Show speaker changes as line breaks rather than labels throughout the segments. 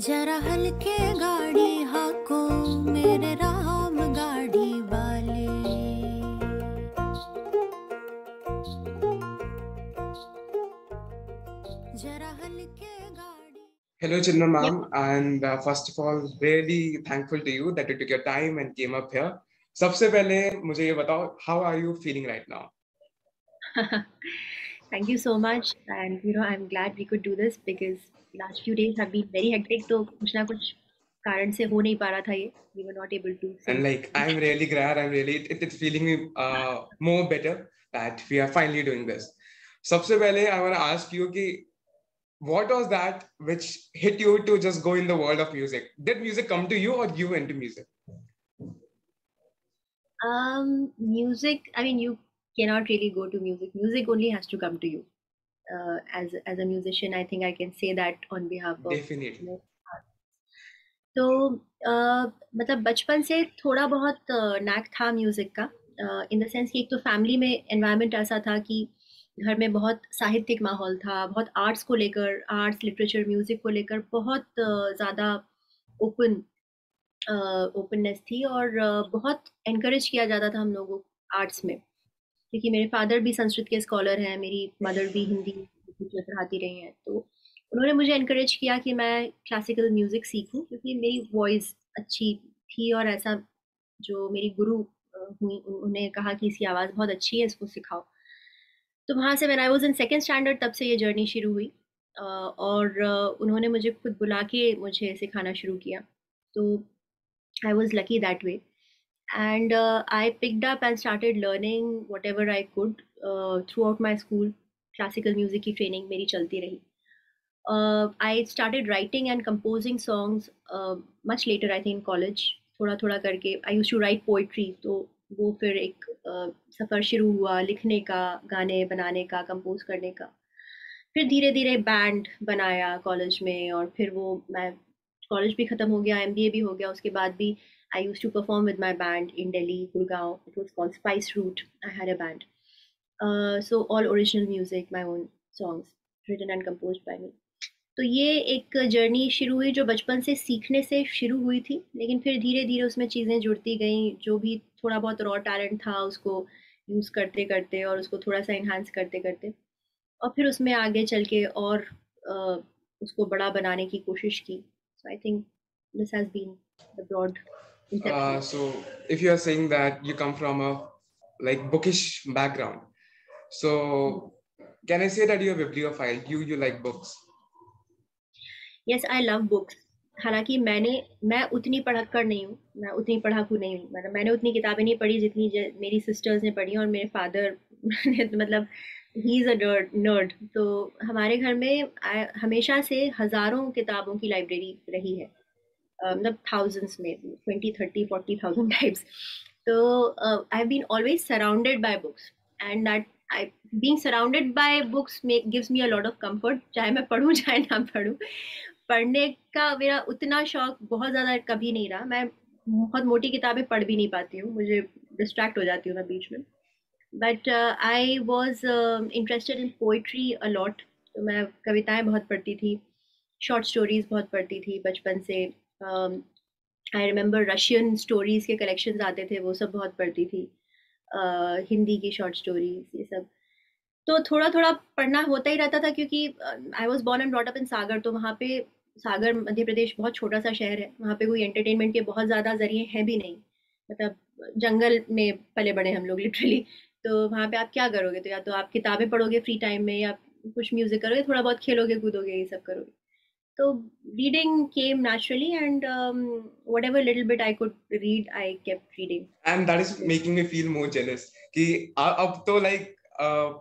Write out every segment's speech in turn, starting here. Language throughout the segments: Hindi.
जरा हल्के गाड़ी हाको मेरे राम गाड़ी वाले। जरा हल्के गाड़ी।
Hello, Chinna
Yep.
ma'am, and first of all, really thankful to you that you took your time and came up here. सबसे पहले मुझे ये बताओ, how are you feeling right now?
Thank you so much. And I'm glad we could do this because last few days have been very hectic. तो कुछ ना कुछ कारण से हो नहीं पा रहा था ये. We were not able to
And
safely.
like, I'm really glad. It's feeling me more better that we are finally doing this. सबसे पहले, I want to ask you कि what was that which hit you to just go in the world of music? Did music come to you or you went to music?
Music. I mean, you cannot really go to music. Music only has to come to you. As a musician, I think I can say that on behalf of.
Definitely.
तो मतलब बचपन से थोड़ा बहुत नैक था म्यूज़िक का, इन द सेंस कि एक तो फैमिली में एनवायरनमेंट ऐसा था कि घर में बहुत साहित्यिक माहौल था, बहुत आर्ट्स को लेकर, आर्ट्स, लिटरेचर, म्यूज़िक को लेकर बहुत ज़्यादा ओपन ओपननेस थी और बहुत एनकरेज किया जाता था हम लोगों को आर्ट्स में, क्योंकि मेरे फादर भी संस्कृत के स्कॉलर हैं, मेरी मदर भी हिंदी लिटरेचर पढ़ाती रही हैं, तो उन्होंने मुझे एनकरेज किया कि मैं क्लासिकल म्यूज़िक सीखूं क्योंकि मेरी वॉइस अच्छी थी और ऐसा जो मेरी गुरु हुई उन्होंने कहा कि इसकी आवाज़ बहुत अच्छी है, इसको सिखाओ। तो वहाँ से when I was in second standard तब से ये जर्नी शुरू हुई और उन्होंने मुझे खुद बुला के मुझे सिखाना शुरू किया। तो I was lucky that way and I picked up and started learning whatever I could throughout my school. Classical music की training मेरी चलती रही. I started writing and composing songs much later, I think, in college. थोड़ा थोड़ा करके I used to write poetry, तो वो फिर एक सफ़र शुरू हुआ लिखने का, गाने बनाने का, कंपोज करने का। फिर धीरे धीरे बैंड बनाया कॉलेज में और फिर वो मैं कॉलेज भी ख़त्म हो गया, एमबीए भी हो गया, उसके बाद भी I used to perform with my band in Delhi, Gurgaon. It was called Spice Route. I had a band. So all original music, my own songs, written and composed by me. तो ये एक जर्नी शुरू हुई जो बचपन से सीखने से शुरू हुई थी, लेकिन फिर धीरे धीरे उसमें चीज़ें जुड़ती गईं, जो भी थोड़ा बहुत रॉ टैलेंट था उसको यूज़ करते करते और उसको थोड़ा सा इन्हांस करते करते और फिर उसमें आगे चल के और उसको बड़ा बनाने की कोशिश की। So I think this has been the broad inception.
So if you are saying that you come from a like bookish background, so can I say that you're a bibliophile? You like books?
Yes, I love books. हालाँकि मैं उतनी पढ़क्कड़ नहीं हूँ, मैं उतनी पढ़ाकू नहीं हूँ। मतलब मैंने उतनी किताबें नहीं पढ़ी जितनी ज मेरी सिस्टर्स ने पढ़ी और मेरे फादर ने तो मतलब ही इज़ अ नर्ड। तो हमारे घर में हमेशा से हज़ारों किताबों की लाइब्रेरी रही है। मतलब थाउजेंड्स में 20, 30, 40,000 टाइप्स। तो I have been always surrounded by books and that I being surrounded by books gives me a lot of comfort, चाहे मैं पढूं चाहे ना पढूं। पढ़ने का मेरा उतना शौक बहुत ज़्यादा कभी नहीं रहा। मैं बहुत मोटी किताबें पढ़ भी नहीं पाती हूँ, मुझे डिस्ट्रैक्ट हो जाती हूँ मैं बीच में। But I was interested in poetry a lot. तो मैं कविताएं बहुत पढ़ती थी, शॉर्ट स्टोरीज बहुत पढ़ती थी बचपन से। आई रिमेंबर रशियन स्टोरीज के कलेक्शंस आते थे, वो सब बहुत पढ़ती थी। हिंदी की शॉर्ट स्टोरीज ये सब तो थोड़ा थोड़ा पढ़ना होता ही रहता था क्योंकि I was born and brought up in Sagar. तो वहाँ पे सागर मध्य प्रदेश बहुत छोटा सा शहर है, वहाँ पे कोई एंटरटेनमेंट के बहुत ज़्यादा जरिए हैं भी नहीं। मतलब जंगल में पले बड़े हम लोग लिटरली। तो वहाँ पे आप क्या करोगे, तो या तो आप किताबें पढ़ोगे फ्री टाइम में या कुछ म्यूजिक करोगे, थोड़ा बहुत खेलोगे कूदोगे, ये सब करोगे। तो reading came naturally and whatever little bit I could read, I kept reading.
And that is making me feel more jealous कि अब तो like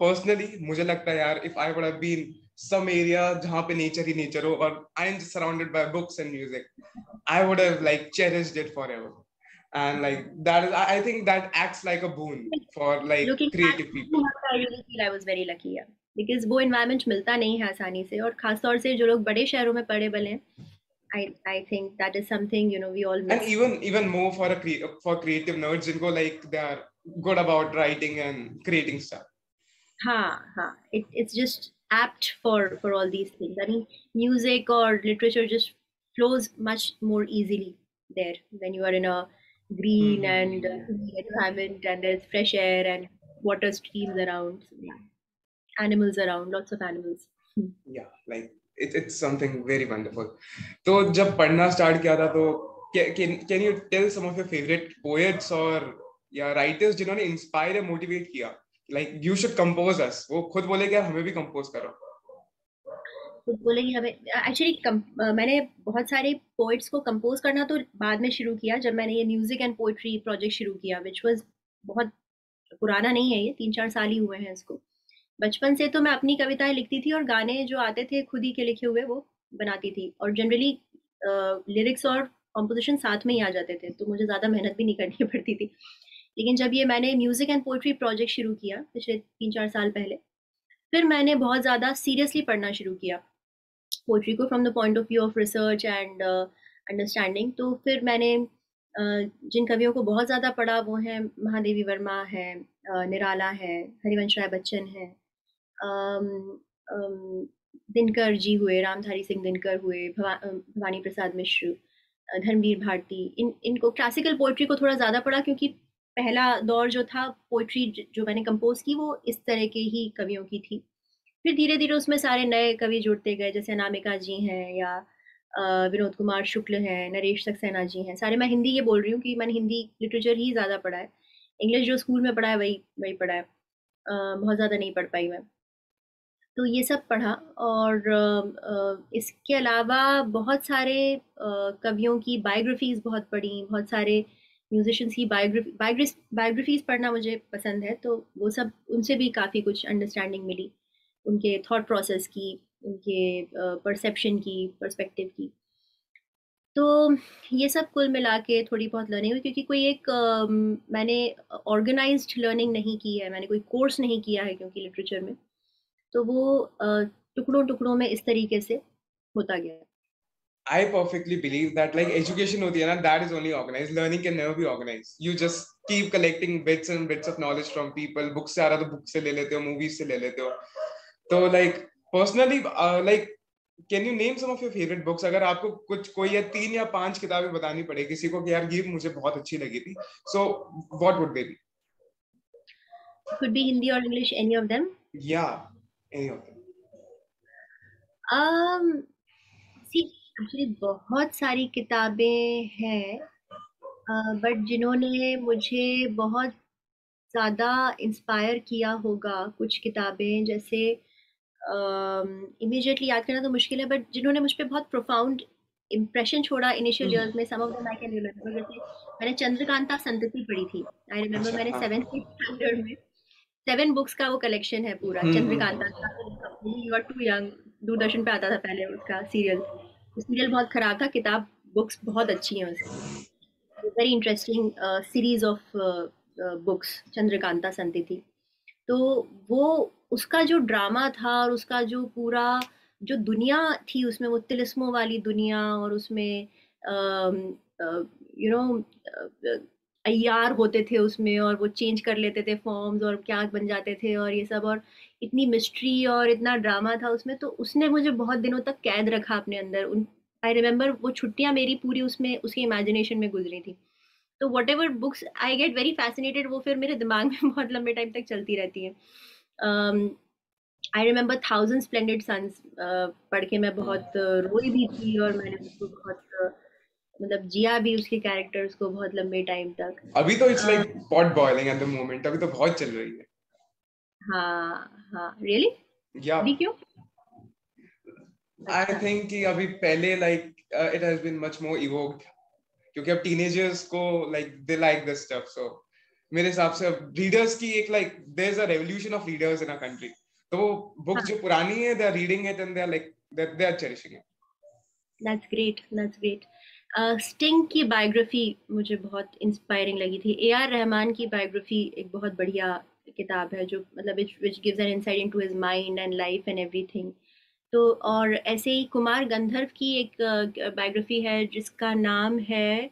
personally मुझे लगता है यार, if I would have been some area जहाँ पे nature ही nature हो और I am just surrounded by books and music, I would have like cherished it forever. And like that is, I think that acts like a boon for like
Looking back,
creative people.
I really feel I was very lucky, yeah. Because वो environment मिलता नहीं है आसानी से और खास तौर से जो लोग बड़े शहरों में पड़े बले हैं, I think that is something we all
And
miss.
even more for for creative nerds जिनको like they are good about writing and creating stuff.
हाँ, it's just apt for all these things. I mean, music or literature just flows much more easily there when you are in a green and environment and there's fresh air and water streams around. So, yeah, animals around, lots of animals.
Yeah, like it's something very wonderful. तो जब पढ़ना स्टार्ट किया था तो can you tell some of your favorite poets और या writers जिन्होंने इंस्पायर या मोटिवेट किया, like you should compose us, वो खुद बोले कि यार हमें भी कंपोज करो?
खुद बोले कि हमें एक्चुअली मैंने बहुत सारे पोइट्स को कंपोज करना तो बाद में शुरू किया जब मैंने ये म्यूजिक एंड पोइट्री प्रोजेक्ट शुरू किया, विच वाज बहुत पुराना नहीं है, ये 3-4 साल ही हुए हैं इसको। बचपन से तो मैं अपनी कविताएं लिखती थी और गाने जो आते थे खुद ही के लिखे हुए वो बनाती थी, और जनरली लिरिक्स और कॉम्पोजिशन साथ में ही आ जाते थे, तो मुझे ज़्यादा मेहनत भी नहीं करनी पड़ती थी। लेकिन जब ये मैंने म्यूजिक एंड पोइट्री प्रोजेक्ट शुरू किया पिछले 3-4 साल पहले, फिर मैंने बहुत ज़्यादा सीरियसली पढ़ना शुरू किया पोइट्री को from the point of view of research and understanding. तो फिर मैंने जिन कवियों को बहुत ज़्यादा पढ़ा वो हैं महादेवी वर्मा है, निराला है, हरिवंश राय बच्चन है, दिनकर जी हुए, रामधारी सिंह दिनकर हुए, भवानी प्रसाद मिश्र, धर्मवीर भारती। इनको क्लासिकल पोइट्री को थोड़ा ज़्यादा पढ़ा क्योंकि पहला दौर जो था पोइट्री जो मैंने कंपोज की वो इस तरह के ही कवियों की थी। फिर धीरे धीरे उसमें सारे नए कवि जुड़ते गए, जैसे अनामिका जी हैं या विनोद कुमार शुक्ल हैं, नरेश सक्सेना जी हैं। सारे, मैं हिंदी ये बोल रही हूँ कि मैंने हिंदी लिटरेचर ही ज़्यादा पढ़ा है, इंग्लिश जो स्कूल में पढ़ा है वही वही पढ़ा है, बहुत ज़्यादा नहीं पढ़ पाई मैं। तो ये सब पढ़ा, और इसके अलावा बहुत सारे कवियों की बायोग्राफीज़ बहुत पढ़ी, बहुत सारे म्यूजिशियंस की बायोग्राफीज़ पढ़ना मुझे पसंद है, तो वो सब, उनसे भी काफ़ी कुछ अंडरस्टैंडिंग मिली, उनके थॉट प्रोसेस की, उनके परसेप्शन की, पर्सपेक्टिव की। तो ये सब कुल मिला के थोड़ी बहुत लर्निंग हुई, क्योंकि कोई एक मैंने ऑर्गेनाइज्ड लर्निंग नहीं की है, मैंने कोई कोर्स नहीं किया है क्योंकि लिटरेचर में, तो वो टुकड़ों टुकड़ों में इस तरीके से होता गया।
I perfectly believe that like education होती है ना, that is only organized. Learning can never be organized. You just keep collecting bits and bits of knowledge from people. Books से आ रहा तो book से ले लेते हो, movies से ले लेते हो। तो like personally, like can you name some of your favorite books? अगर आपको कुछ कोई या 3 या 5 किताबें बतानी पड़े किसी को कि यार ये मुझे बहुत अच्छी लगी थी, so what would they be?
Could be Hindi or English, any of them.
Yeah, any of them.
See, actually बहुत सारी किताबें हैं, बट जिन्होंने मुझे बहुत ज़्यादा इंस्पायर किया होगा, कुछ किताबें जैसे इमीडिएटली याद करना तो मुश्किल है, बट जिन्होंने मुझ पर बहुत प्रोफाउंड इम्प्रेशन छोड़ा इनिशियल ईयर्स में, some of them I can remember. जैसे मैंने चंद्रकांता संतति पढ़ी थी, आई रिमेम्बर मैंने 7th स्टैंडर्ड में 7 बुक्स का वो कलेक्शन है पूरा चंद्रकांता का। You are too young, Doordarshan पे आता था पहले उसका सीरियल बहुत खराब था, किताब बुक्स बहुत अच्छी हैं उसकी, very interesting series of books Chandrakanta संतति। तो वो उसका जो ड्रामा था और उसका जो पूरा जो दुनिया थी उसमें, वो तिलिस्मों वाली दुनिया, और उसमें यू नो अय्यार होते थे उसमें और वो चेंज कर लेते थे फॉर्म्स और क्या बन जाते थे और ये सब, और इतनी मिस्ट्री और इतना ड्रामा था उसमें, तो उसने मुझे बहुत दिनों तक कैद रखा अपने अंदर। आई रिमेम्बर वो छुट्टियां मेरी पूरी उसमें उसकी इमेजिनेशन में गुजरी थी। तो what ever books I get very fascinated, वो फिर मेरे दिमाग में बहुत लंबे टाइम तक चलती रहती हैं। आई रिमेम्बर 1000 स्प्लेंडेड सन्स पढ़ के मैं बहुत रोई भी थी, और मैंने उसको बहुत मतलब जिया भी उसके कैरेक्टर्स को बहुत लंबे टाइम तक।
अभी तो it's like pot boiling at the moment, अभी तो बहुत चल रही है।
हाँ, रियली?
या
अभी क्यों?
आई थिंक कि अभी पहले like it has been much more evoked, क्योंकि अब टीनेजर्स को like they like this stuff. So मेरे हिसाब से अब रीडर्स की एक like there is a revolution of readers in a country, तो वो बुक्स जो पुरानी है they are reading it and they are like they are cherishing it.
That's great, that's great. Sting की बायोग्राफी मुझे बहुत इंस्पायरिंग लगी थी। ए.आर. रहमान की बायोग्राफी एक बहुत बढ़िया किताब है, जो मतलब which gives an insight into his mind and life and everything. तो और ऐसे ही कुमार गंधर्व की एक बायोग्राफी है जिसका नाम है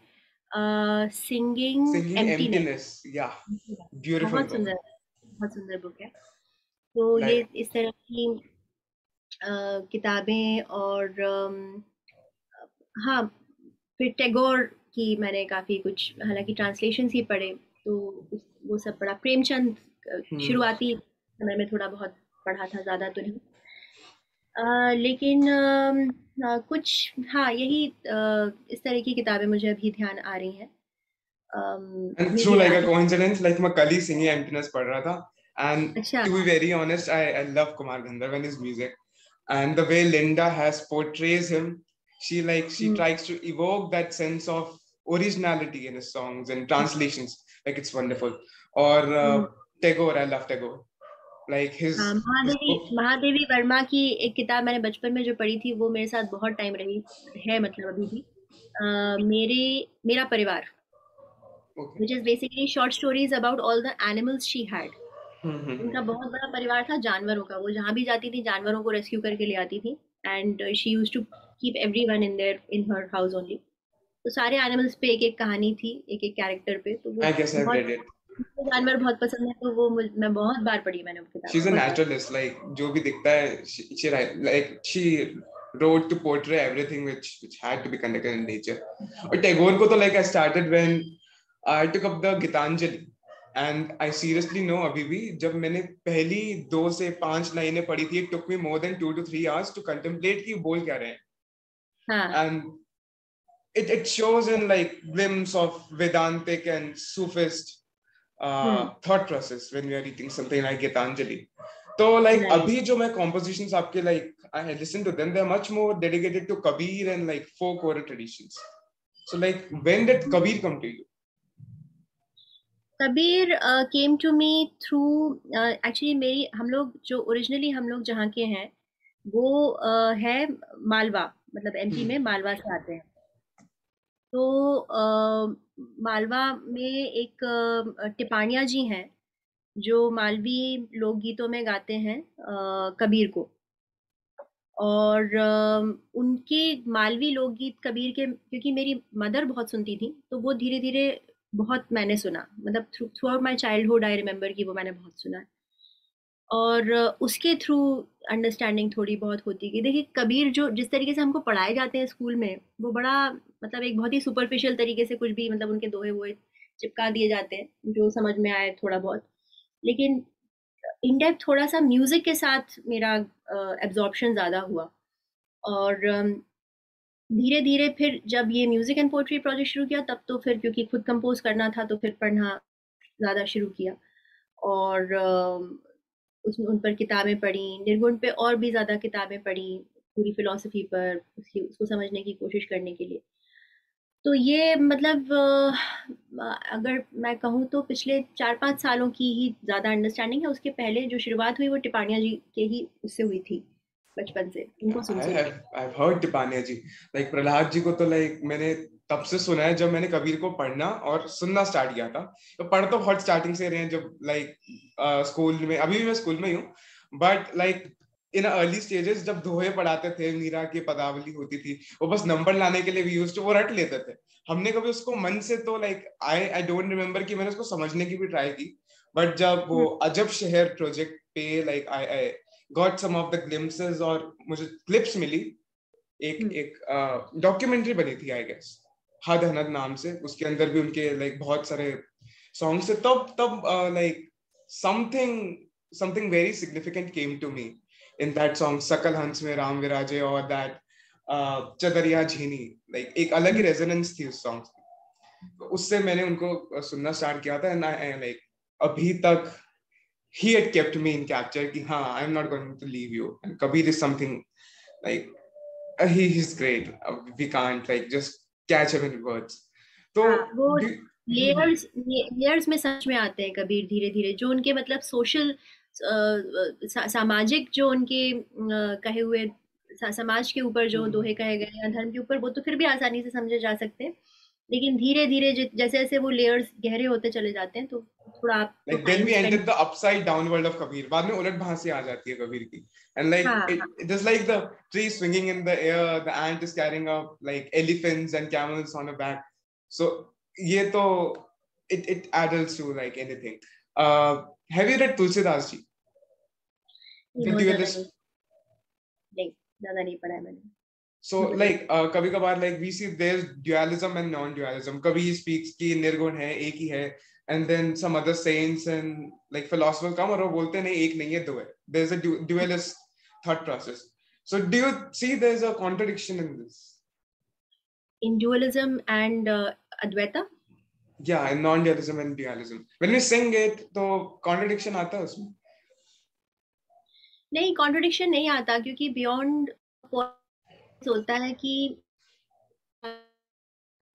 सिंगिंग एम्प्टीनेस।
या ब्यूटीफुल,
बहुत सुंदर बुक है। तो ये इस तरह की किताबें, और हाँ, फिर टैगोर की मैंने काफी कुछ, हालांकि ट्रांसलेशंस ही पढ़े, तो वो सब पढ़ा। प्रेमचंद
हम्म।
शुरुआती समय में थोड़ा बहुत पढ़ा था, ज्यादा तो नहीं। लेकिन कुछ, हाँ, यही इस तरह की किताबें मुझे अभी ध्यान आ रही हैं।
And through
मेरी
like a coincidence, like मैं कल ही सिंगी एम्प्टीनेस पढ़ रहा था, and
अच्छा।
to be very honest, I love Kumar Gandharv and his music, and the way Linda has portrays him, she
hmm,
tries to evoke that sense of originality in his songs and translations, like it's wonderful. Or
hmm,
Tagore, I love Tagore, like
हाँ,
his
महादेवी
book.
महादेवी वर्मा की एक किताब मैंने बचपन में जो पढ़ी थी, वो मेरे साथ बहुत टाइम रही है, मतलब अभी भी। मेरे मेरा परिवार,
Okay.
which is basically short stories about all the animals she had.
Hmm.
उनका बहुत बड़ा परिवार था जानवरों का, वो जहाँ भी जाती थी जानवरों को रेस्क्यू करके ले आती थी, and she used to keep everyone in her house only. तो सारे एनिमल्स पे एक एक कहानी थी, एक एक कैरेक्टर पे, तो वो
I guess I've
बहुत,
read it.
मुझे जानवर बहुत पसंद है, तो वो मैं बहुत बार पढ़ी मैंने वो किताब,
She's a
बहुत बार।
naturalist, like जो भी दिखता है, she wrote to portray everything which had to be conducted in nature. और टैगोर को तो like I started when I took up the Gitanjali, and I seriously know अभी भी जब मैंने पहली 2 से 5 लाइनें पढ़ी थी, it took me more than 2 to 3 hours to contemplate कि बोल क्या रहे हैं,
हाँ।
and it shows in like glimpse of Vedantic and Sufist
hmm.
thought process when we are reading something like Gitanjali. So like
right.
अभी जो मैं compositions आपके like I listen to them, they're much more dedicated to Kabir and like folk oral traditions. So like when did Kabir come to you?
Kabir came to me through, actually मेरी, हम लोग जो ओरिजिनली हम लोग जहाँ के हैं, वो है मालवा, मतलब एमपी में मालवा से आते हैं। तो मालवा में एक टिपाणिया जी हैं, जो मालवी लोकगीतों में गाते हैं कबीर को। और उनके मालवी लोकगीत कबीर के, क्योंकि मेरी मदर बहुत सुनती थी, तो वो धीरे धीरे बहुत मैंने सुना, मतलब through out my childhood I remember कि वो मैंने बहुत सुना है। और उसके थ्रू अंडरस्टैंडिंग थोड़ी बहुत होती गई। देखिए, कबीर जो जिस तरीके से हमको पढ़ाए जाते हैं स्कूल में, वो बड़ा, मतलब एक बहुत ही सुपरफिशियल तरीके से कुछ भी, मतलब उनके दोहे वोहे चिपका दिए जाते हैं जो समझ में आए थोड़ा बहुत। लेकिन इन डेप्थ थोड़ा सा म्यूजिक के साथ मेरा एब्जॉर्प्शन ज्यादा हुआ। और धीरे धीरे फिर जब ये म्यूजिक एंड पोएट्री प्रोजेक्ट शुरू किया, तब तो फिर क्योंकि खुद कंपोज करना था, तो फिर पढ़ना ज्यादा शुरू किया। और उसमें उन पर किताबें पढ़ी, निर्गुण पे और भी ज्यादा किताबें पढ़ी, पूरी फिलोसफी पर, उसकी उसको समझने की कोशिश करने के लिए। तो ये मतलब अगर मैं कहूँ तो पिछले 4-5 सालों की ही ज्यादा अंडरस्टैंडिंग है। उसके पहले जो शुरुआत हुई वो टिपानिया जी के ही उससे हुई थी, बचपन से उनको सुन
I
सुन के।
have I've heard Tipania ji, like Prahlad ji को तो like मैंने तब से सुना है जब मैंने कबीर को पढ़ना और सुनना स्टार्ट किया था। तो पढ़ तो बहुत स्टार्टिंग से रहे हैं, जब like स्कूल में, अभी भी मैं स्कूल में ही हूँ, but like in early stages जब दोहे पढ़ाते थे, मीरा की पदावली होती थी, वो बस नंबर लाने के लिए भी यूज, वो रट लेते थे। हमने कभी उसको मन से तो लाइक आई डोंट रिमेम्बर कि मैंने उसको समझने की भी ट्राई की। बट जब वो
हम्म,
अजब शहर प्रोजेक्ट पे like I got some of the glimpses, और मुझे क्लिप्स मिली। एक
हम्म,
एक डॉक्यूमेंट्री बनी थी आई गेस, हद हनद नाम से, उसके अंदर भी उनके लाइक बहुत सारे सॉन्ग्स थे। तब तब like something something very significant came to me in that song, Sakal Hans में राम विराजे, और दैट चदरिया झीनी, लाइक एक अलग ही
हम्म।
रेजोनेंस थी उस सॉन्ग की। तो उससे मैंने उनको सुनना स्टार्ट किया था, एंड आई लाइक अभी तक he had kept me in capture कि हाँ, I'm not going to leave you, and Kabir is something like he's great. We can't like just catch him in words. तो
हाँ, वो
do,
लेयर्स लेयर्स में समझ में आते हैं कबीर धीरे धीरे, जो उनके मतलब सोशल, सामाजिक जो उनके कहे हुए, समाज के ऊपर जो दोहे कहे गए या धर्म के ऊपर, वो तो फिर भी आसानी से समझे जा सकते हैं। लेकिन धीरे धीरे जैसे जैसे वो लेयर्स गहरे होते चले जाते हैं, तो थोड़ा आपको
like then
time
we
spend.
entered the upside down world of Kabir, बाद में उलट भांसी आ जाती है कबीर की, and like
हाँ,
it is like the tree swinging in the air, the ant is carrying up like elephants and camels on a back. So ये तो it adults to like anything. Have you read Tulsidas ji,
ये
the
बहुत ज्यादा नहीं,
duelist?
नहीं ज्यादा नहीं पढ़ा है मैंने।
So like कभी कभार like we see there's dualism and non-dualism. कभी he speaks कि निर्गुण है, एक ही है, and then some other saints and like philosophers come और वो बोलते हैं नहीं एक नहीं है, दो है. There's a dualist thought process. So do you see there's a contradiction in this?
In dualism and Advaita?
Yeah, in non-dualism and dualism. When we sing it, तो contradiction आता है उसमें?
नहीं, contradiction नहीं आता, क्योंकि beyond होता है कि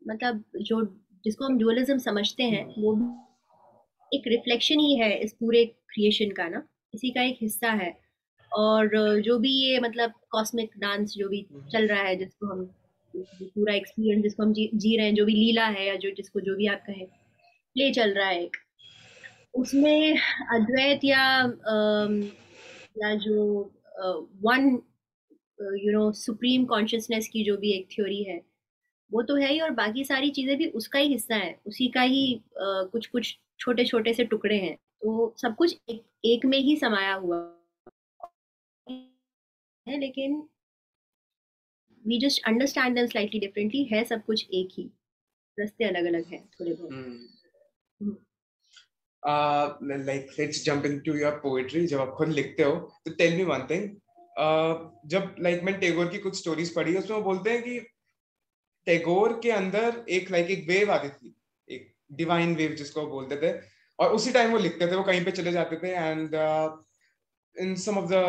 मतलब जो जिसको हम dualism समझते हैं वो एक रिफ्लेक्शन ही है इस पूरे क्रिएशन का ना, इसी का एक हिस्सा है. और जो भी ये मतलब कॉस्मिक डांस जो भी चल रहा है, जिसको हम पूरा एक्सपीरियंस जिसको हम जी रहे हैं, जो भी लीला है या जो जिसको जो भी आप कहें, प्ले चल रहा है एक, उसमें अद्वैत या जो वन सुप्रीम कॉन्शियसनेस की जो भी एक थ्योरी है वो तो है ही, और बाकी सारी चीजें भी उसका ही हिस्सा है, उसी का ही कुछ कुछ छोटे छोटे से टुकड़े हैं. तो सब कुछ एक में ही समाया हुआ है, लेकिन we just understand them slightly differently. है सब कुछ एक ही, रास्ते अलग अलग हैं थोड़े बहुत.
Like let's jump into your poetry. जब आप खुद लिखते हो तो tell me one thing. जब like मैं टैगोर की कुछ स्टोरीज पढ़ी, उसमें वो बोलते हैं कि टैगोर के अंदर एक वेव आती थी, एक डिवाइन वेव जिसको बोलते थे, और उसी टाइम वो लिखते थे, वो कहीं पे चले जाते थे. And in some of the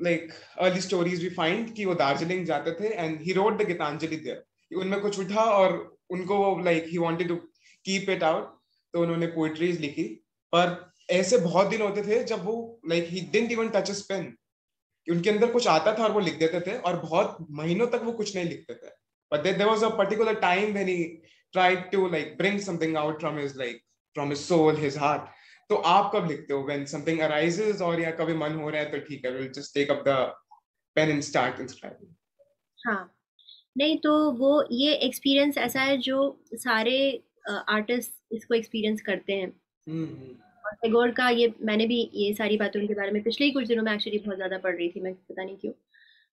like early stories we find कि वो दार्जिलिंग जाते थे and he wrote the Gitanjali there. उनमें कुछ उठा और उनको वो like he wanted to keep it out, तो उन्होंने poetries लिखी. पर ऐसे बहुत दिन होते थे जब वो like he didn't even touch his pen, उनके अंदर कुछ आता था और वो लिख देते थे, और बहुत महीनों तक वो कुछ नहीं लिखते थे. But there was a particular time when he tried to like bring something out from his soul, his heart. तो आप कब लिखते हो? When something arises, और या कभी मन हो रहा है तो ठीक है, we'll just take up the pen and start inscribing.
हाँ, नहीं तो वो ये एक्सपीरियंस ऐसा है जो सारे आर्टिस्ट इसको एक्सपीरियंस करते हैं. और टैगोर का ये मैंने भी ये सारी बातें उनके बारे में पिछले ही कुछ दिनों में एक्चुअली बहुत ज़्यादा पढ़ रही थी, मैं पता नहीं क्यों.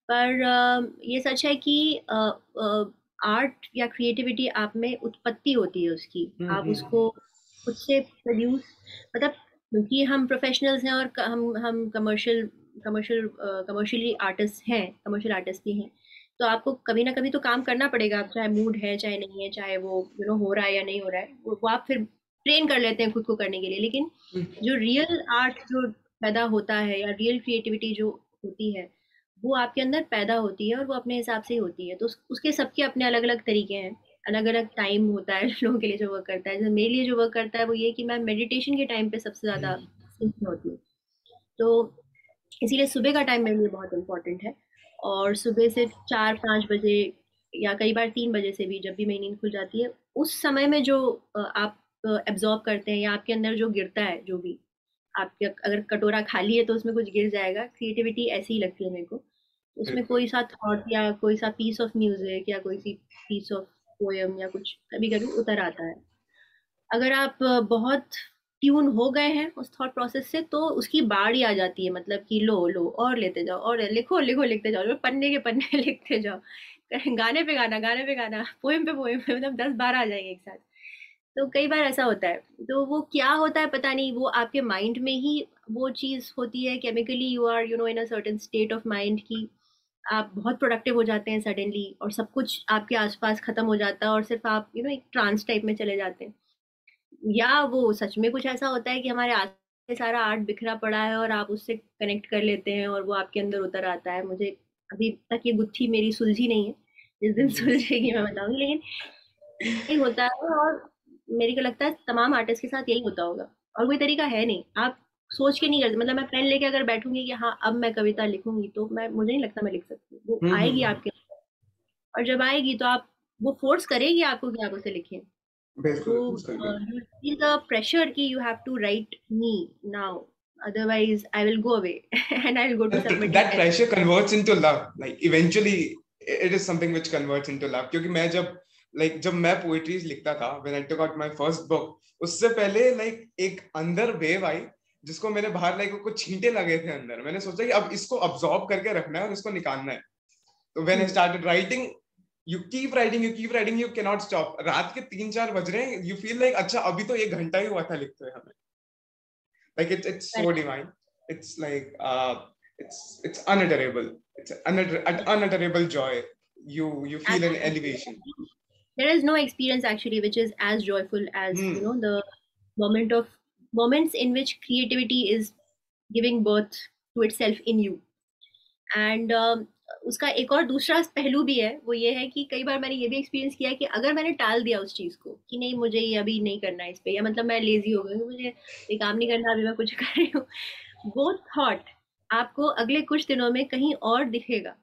पर ये सच है कि आर्ट या क्रिएटिविटी आप में उत्पत्ति होती है उसकी, आप उसको उससे प्रोड्यूस, मतलब क्योंकि हम प्रोफेशनल्स हैं और हम कमर्शियली आर्टिस्ट हैं, कमर्शियल आर्टिस्ट भी हैं, तो आपको कभी ना कभी तो काम करना पड़ेगा, आप चाहे मूड है चाहे नहीं है, चाहे वो हो रहा है या नहीं हो रहा है, वो आप फिर ट्रेन कर लेते हैं खुद को करने के लिए. लेकिन जो रियल आर्ट जो पैदा होता है या रियल क्रिएटिविटी जो होती है वो आपके अंदर पैदा होती है, और वो अपने हिसाब से ही होती है. तो उसके सबके अपने अलग अलग तरीके हैं, अलग अलग टाइम होता है लोगों के लिए जो वर्क करता है. जैसे मेरे लिए जो वर्क करता है वो ये कि मैं मेडिटेशन के टाइम पे सबसे ज़्यादा सीखती होती हूँ, तो इसीलिए सुबह का टाइम मेरे लिए बहुत इम्पोर्टेंट है. और सुबह से 4-5 बजे या कई बार 3 बजे से भी, जब भी मेरी नींद खुल जाती है, उस समय में जो आप एब्जॉर्ब करते हैं या आपके अंदर जो गिरता है, जो भी आपके अगर कटोरा खाली है तो उसमें कुछ गिर जाएगा. क्रिएटिविटी ऐसी ही लगती है मेरे को, उसमें कोई सा थॉट या कोई सा पीस ऑफ म्यूजिक या कोई सी पीस ऑफ पोएम या कुछ कभी कभी उतर आता है. अगर आप बहुत ट्यून हो गए हैं उस थॉट प्रोसेस से तो उसकी बाढ़ ही आ जाती है, मतलब कि लो और लेते जाओ और लिखो लिखते जाओ, पन्ने के पन्ने लिखते जाओ, गाने पे गाना, पोएम पे मतलब 10-12 आ जाएंगे एक साथ. तो कई बार ऐसा होता है, तो वो क्या होता है पता नहीं, वो आपके माइंड में ही वो चीज़ होती है, chemically you are in a certain state of mind की आप बहुत प्रोडक्टिव हो जाते हैं सडनली, और सब कुछ आपके आसपास खत्म हो जाता है और सिर्फ आप एक ट्रांस टाइप में चले जाते हैं. या वो सच में कुछ ऐसा होता है कि हमारे आसपास सारा आर्ट बिखरा पड़ा है और आप उससे कनेक्ट कर लेते हैं और वो आपके अंदर उतर आता है. मुझे अभी तक ये गुत्थी मेरी सुलझी नहीं है, जिस दिन सुलझेगी मैं बताऊंगी. लेकिन यही होता है, और मेरे को लगता है तमाम आर्टिस्ट के साथ यही होता होगा, और कोई तरीका है नहीं. आप सोच के नहीं करते, मतलब मैं पेन लेके अगर बैठूंगी कि हाँ अब मैं कविता लिखूंगी, तो मुझे नहीं लगता मैं लिख सकती. वो आएगी आपके अंदर, और जब आएगी तो आप वो फोर्स करेगी आपको कि आप उसे लिखें. तो feel the pressure कि you have to write me now, otherwise I will go away and I will go to submit.
That pressure converts into love, like eventually it is something which converts into love. क्योंकि मैं जब मैं पोएट्रीज लिखता था, when I took out my first book, उससे पहले एक अंदर वेव आई जिसको मेरे बाहर कुछ छींटे लगे थे अंदर. मैंने सोचा कि अब इसको अब्सॉर्ब करके रखना है और इसको निकालना है. तो when I started writing, you keep writing, you can not stop. रात के 3-4 बज रहे हैं, यू फील लाइक अच्छा अभी तो 1 घंटा ही हुआ था लिखते हुए हमें। Like it's so divine. It's like it's unutterable. It's unutterable joy. You feel an elevation.
There is no experience actually which is as joyful as
Hmm.
the moments in which creativity is giving birth to itself in you. And उसका एक और दूसरा पहलू भी है, वो ये है कि कई बार मैंने ये भी एक्सपीरियंस किया है कि अगर मैंने टाल दिया उस चीज को कि नहीं मुझे ये अभी नहीं करना है इस पे, या मतलब मैं लेजी हो गई, मुझे ये काम नहीं करना, अभी मैं कुछ कर रही हूँ, वो थॉट आपको अगले कुछ दिनों में कहीं और दिखेगा।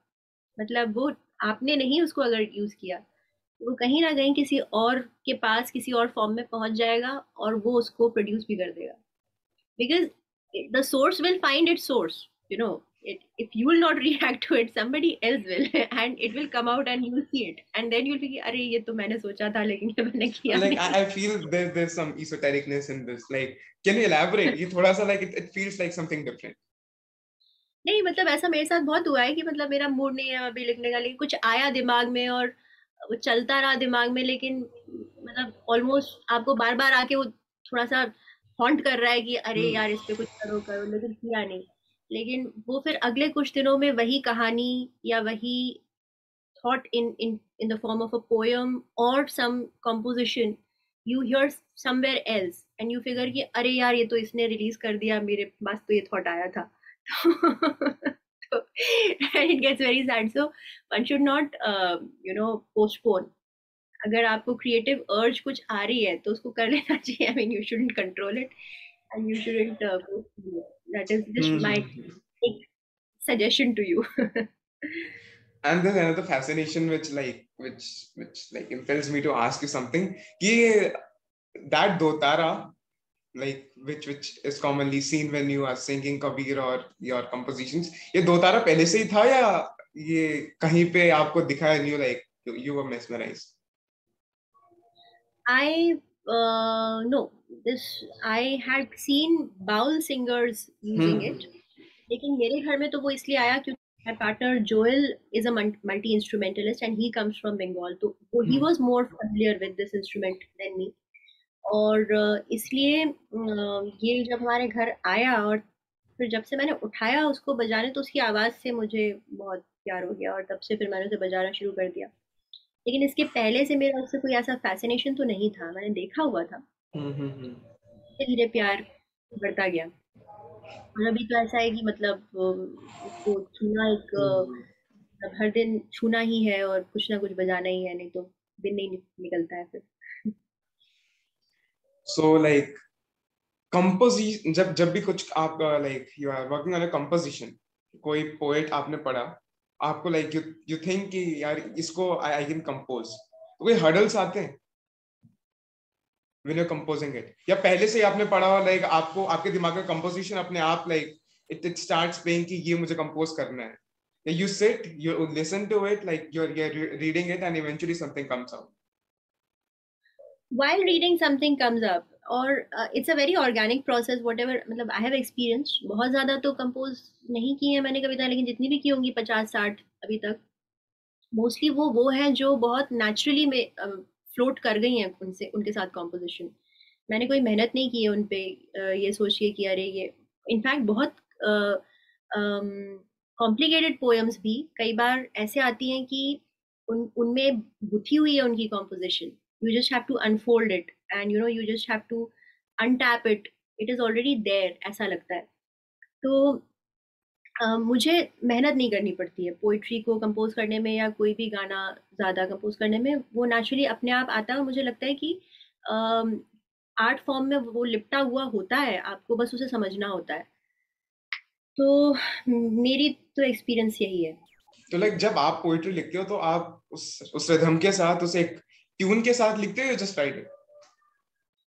मतलब वो आपने नहीं उसको अगर यूज किया तो वो कहीं ना कहीं किसी और के पास किसी और फॉर्म में पहुंच जाएगा और वो उसको प्रोड्यूस भी कर देगा, because the source will find its source, you know if you will not react to it, somebody else will and it will come out and you will see it and then you'll be अरे ये तो मैंने सोचा था लेकिन ये मैंने किया
Like
नहीं।
I feel there's some esotericness in this. Like, can you elaborate? ये थोड़ा सा like it feels like something different.
नहीं मतलब ऐसा मेरे साथ बहुत हुआ है कि मतलब मेरा मूड नहीं है अभी लिखने का, लेकिन कुछ आया दिमाग में और वो चलता रहा दिमाग में, लेकिन मतलब ऑलमोस्ट आपको बार बार आके वो थोड़ा सा हॉन्ट कर रहा है कि अरे
Hmm.
यार इस पे कुछ करो करो, लेकिन किया नहीं। लेकिन वो फिर अगले कुछ दिनों में वही कहानी या वही thought in the form of a poem or some composition you hear somewhere else and you figure कि अरे यार ये तो इसने रिलीज कर दिया, मेरे पास तो ये थॉट आया था। तो it gets very sad, so one should not postpone। अगर आपको क्रिएटिव अर्ज कुछ आ रही है तो उसको कर लेना चाहिए। I mean you shouldn't control it and you shouldn't postpone it. That is just my
Hmm.
suggestion to you।
And there's another fascination which impels me to ask you something. कि that dotara, like which is commonly seen when you are singing Kabir or your compositions, ये dotara पहले से ही था या ये कहीं पे आपको दिखाया new, like you were mesmerized?
I no, this I had seen bowl singers using
Hmm.
it, लेकिन मेरे घर में तो वो इसलिए आया क्योंकि my partner Joel is a multi instrumentalist and he comes from Bengal, तो वो he
Hmm.
was more familiar with this instrument than me। और इसलिए ये जब हमारे घर आया और फिर जब से मैंने उठाया उसको बजाने तो उसकी आवाज से मुझे बहुत प्यार हो गया और तब से फिर मैंने उसे बजाना शुरू कर दिया। लेकिन इसके पहले से मेरा उससे कोई ऐसा फैसिनेशन तो नहीं था, मैंने देखा हुआ था,
Hmm.
धीरे धीरे प्यार बढ़ता गया। और अभी तो ऐसा है कि मतलब उसको छूना एक
Hmm.
मतलब हर दिन छूना ही है और कुछ ना कुछ बजाना ही है, नहीं तो दिन नहीं निकलता है फिर।
So like composition, जब जब भी कुछ आप like you are working on a composition, कोई पोएट आपने पढ़ा, आपको like you think कि यार इसको I can compose, तो कोई hurdles आते हैं when you're composing it, या पहले से ही आपने पढ़ा हो like आपको आपके दिमाग में composition अपने आप like it starts playing कि ये मुझे compose करना है, या you sit, you listen to it, like you're reading it and eventually something comes out?
While reading something comes up और it's a very organic process whatever, मतलब I have experienced, बहुत ज्यादा तो कंपोज नहीं की है मैंने कविता, लेकिन जितनी भी की होंगी 50-60 अभी तक, मोस्टली वो हैं जो बहुत नेचुरली में फ्लोट कर गई हैं उनसे उनके साथ कॉम्पोजिशन। मैंने कोई मेहनत नहीं की है उन पे ये सोच के कि अरे ये इनफैक्ट बहुत कॉम्प्लिकेटेड पोएम्स भी कई बार ऐसे आती हैं कि उनमें गुथी हुई है उनकी composition, you just have to unfold it and you just have to untap it, it is already there ऐसा लगता है। तो मुझे मेहनत नहीं करनी पड़ती है पोइट्री को कंपोज करने में या कोई भी गाना ज़्यादा कंपोज करने में, वो नेचुरली अपने आप आता है और मुझे लगता है कि आर्ट फॉर्म में वो लिपटा हुआ होता है, आपको बस उसे समझना होता है। तो मेरी तो एक्सपीरियंस यही है।
तो लाइक जब आप पोएट्री लिखते हो तो आप उस रिदम के साथ, उस एक ट्यून के साथ लिखते हो या जस्ट राइट इट?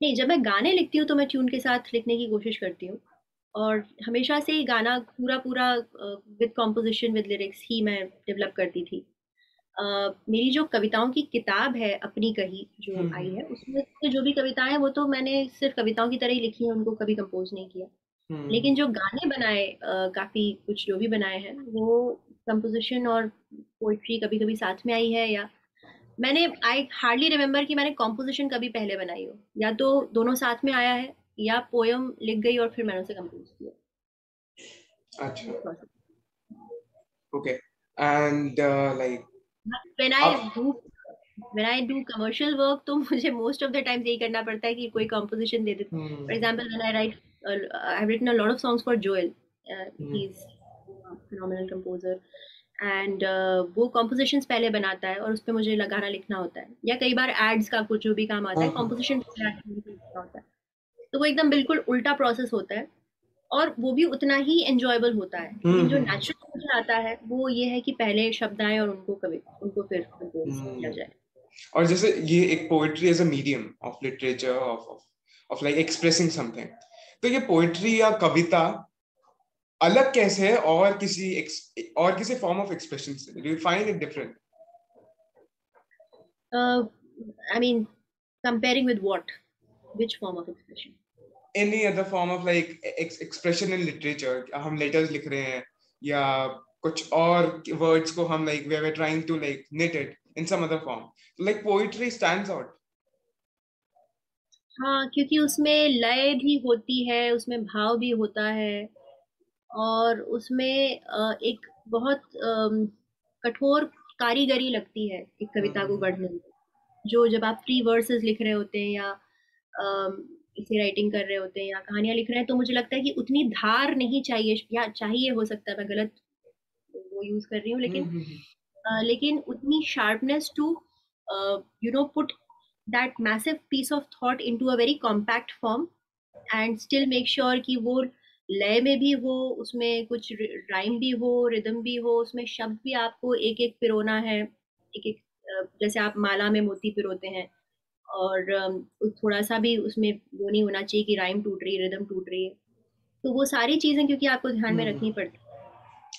नहीं, जब मैं गाने लिखती हूँ तो मैं ट्यून के साथ लिखने की कोशिश करती हूँ और हमेशा से ही गाना पूरा पूरा विद कॉम्पोजिशन विद लिरिक्स ही मैं डेवलप करती थी। मेरी जो कविताओं की किताब है अपनी कही जो आई है उसमें से जो भी कविताएं हैं वो तो मैंने सिर्फ कविताओं की तरह ही लिखी है, उनको कभी कंपोज नहीं किया। लेकिन जो गाने बनाए काफी कुछ जो भी बनाए हैं वो कंपोजिशन और पोइट्री कभी कभी साथ में आई है, या मैंने आई हार्डली रिमेम्बर कि मैंने कॉम्पोजिशन कभी पहले बनाई हो, या तो दोनों साथ में आया है या पोयम लिख गई और फिर मैंने उसे कंपोज किया।
अच्छा,
process.
Okay, and like
When
अब
I do when I do commercial work, तो मुझे most of the time यही करना पड़ता है कि कोई composition they they. For example, when I write, I've written a lot of songs for Joel. He's a phenomenal composer. And वो कॉम्पोजिशंस पहले बनाता है और उस पर मुझे गाना लिखना होता है, या कई बार एड्स का कुछ जो भी काम आता है कॉम्पोजिशन पहले लिखना होता है। तो वो एकदम बिल्कुल उल्टा प्रोसेस होता है, और वो भी उतना ही एंजॉयबल होता है। लेकिन जो नेचुरल मुझे आता है वो ये है कि पहले शब्द आए और उनको फिर कंपोज किया जाए।
और जैसे ये एक poetry as a medium of literature of like expressing something, तो ये पोएट्री या कविता अलग कैसे है और किसी फॉर्म ऑफ एक्सप्रेशन से? Do you find it different?
I mean comparing with what, which form of expression?
Any other form of like expression in literature, हम लेटर्स लिख रहे हैं या कुछ और वर्ड्स को हम like we are trying to like knit it in some other form, like poetry stands out.
हाँ, क्योंकि उसमें लय भी होती है, उसमें भाव भी होता है, और उसमें एक बहुत कठोर कारीगरी लगती है एक कविता को गढ़ने में। जो जब आप फ्री वर्सेस लिख रहे होते हैं, या इसे राइटिंग कर रहे होते हैं, या कहानियां लिख रहे हैं, तो मुझे लगता है कि उतनी धार नहीं चाहिए, या चाहिए, हो सकता है मैं गलत वो यूज कर रही हूँ, लेकिन उतनी sharpness to put that massive piece of thought into a very compact form, and still make sure कि वो लय में भी हो, उसमें कुछ राइम भी हो, रिदम भी हो, उसमें शब्द भी आपको एक एक पिरोना है, एक एक जैसे आप माला में मोती पिरोते हैं, और थोड़ा सा भी उसमें वो नहीं होना चाहिए कि राइम टूट रही, रिदम टूट रही है। तो वो सारी चीजें क्योंकि आपको ध्यान में रखनी पड़ती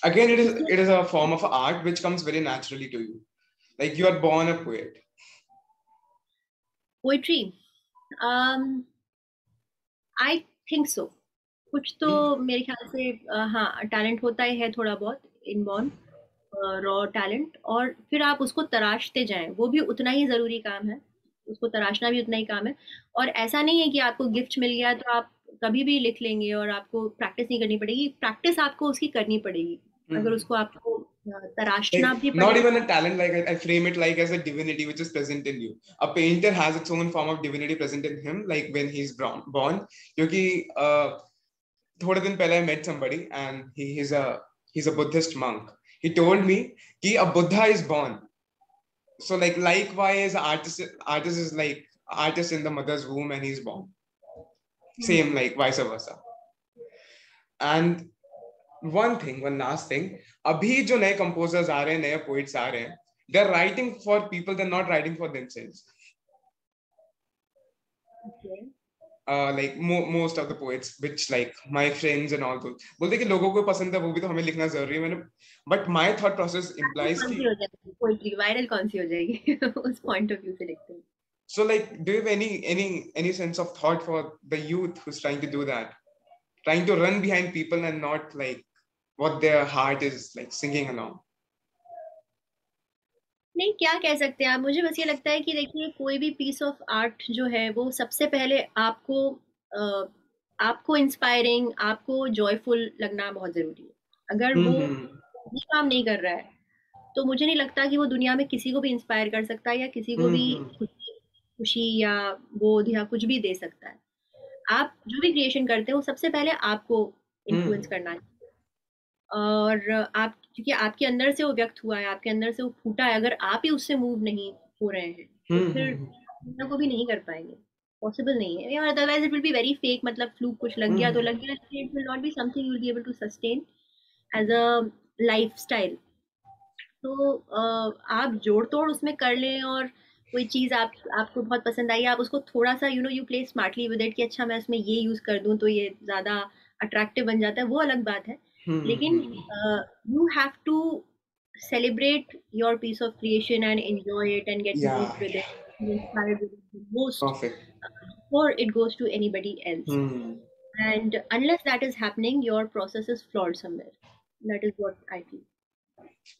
Again,
है, इसलिए
it is a form of art which comes very naturally to you, like you are born a poet.
Poetry, I think so. कुछ तो मेरे ख्याल से हाँ, टैलेंट होता ही है थोड़ा बहुत, इनबॉर्न रॉ टैलेंट, और फिर आप उसको तराशते जाएं, वो भी उतना ही जरूरी काम है, उसको तराशना भी उतना ही काम है। और ऐसा नहीं है कि आपको गिफ्ट मिल गया तो आप कभी भी लिख लेंगे और आपको प्रैक्टिस नहीं करनी पड़ेगी, प्रैक्टिस आपको उसकी करनी पड़ेगी, अगर उसको आपको तराशना
Like
भी
not
पड़ेगा।
even a talent, like I frame it like as a divinity which is present in you. A painter has its own form of divinity present in him, like when he's born. क्योंकि थोड़े दिन पहले I met somebody and he's a Buddhist monk. He told me कि a Buddha is born. So like likewise, artist is like artist in the mother's womb and he's born. Same like vice versa. And one last thing, अभी जो नए composers आ रहे हैं, नए poets आ रहे हैं, they're writing for people, they're not writing for themselves.
Okay.
Like most of the poets which like my friends and all those बोलते कि लोगों को पसंद है वो भी तो हमें लिखना जरूरी है, मैंने but my thought process implies
कौन
कि
सी हो जाएगी पोइट्री, वायरल कौन सी हो जाएगी उस पॉइंट ऑफ व्यू से लिखते हैं।
so like do you have any sense of thought for the youth who's trying to do that, trying to run behind people and not like what their heart is like singing along?
नहीं, क्या कह सकते हैं आप, मुझे बस ये लगता है कि देखिए, कोई भी पीस ऑफ आर्ट जो है वो सबसे पहले आपको इंस्पायरिंग, आपको जॉयफुल लगना बहुत जरूरी है। अगर वो भी काम नहीं कर रहा है तो मुझे नहीं लगता कि वो दुनिया में किसी को भी इंस्पायर कर सकता है, या किसी को भी खुशी या बोध या कुछ भी दे सकता है। आप जो भी क्रिएशन करते हैं वो सबसे पहले आपको इन्फ्लुएंस करना है, और आप, क्योंकि आपके अंदर से वो व्यक्त हुआ है, आपके अंदर से वो फूटा है, अगर आप ही उससे मूव नहीं हो रहे हैं तो फिर दुनिया को भी नहीं कर पाएंगे, पॉसिबल नहीं है। Otherwise it will be very fake, मतलब फ्लूक, कुछ लग गया तो लग गया, it will not be something you will be able to sustain as a lifestyle. तो आप जोड़ तोड़ उसमें कर लें, और कोई चीज आपको बहुत पसंद आई, आप उसको थोड़ा सा you play smartly with it, कि अच्छा मैं इसमें ये यूज कर दूं तो ये ज्यादा अट्रैक्टिव बन जाता है, वो अलग बात है। लेकिन you have to celebrate your piece of creation and enjoy it and get
Yeah,
moved with it, be inspired with it the most
perfect.
before it goes to anybody else. And unless that is happening, your process is flawed somewhere. That is what I feel.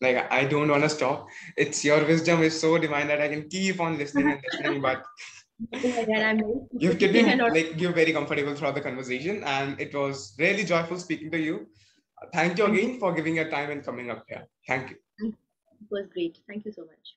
Like I don't want to stop. It's your wisdom is so divine that I can keep on listening and listening. But
Oh my God, I'm very
you've kept
speaking a
me
lot.
like you're very comfortable throughout the conversation, and it was really joyful speaking to you. Thank you
Thank you.
again for giving your time and coming up here. Thank you.
It was great. Thank you so much.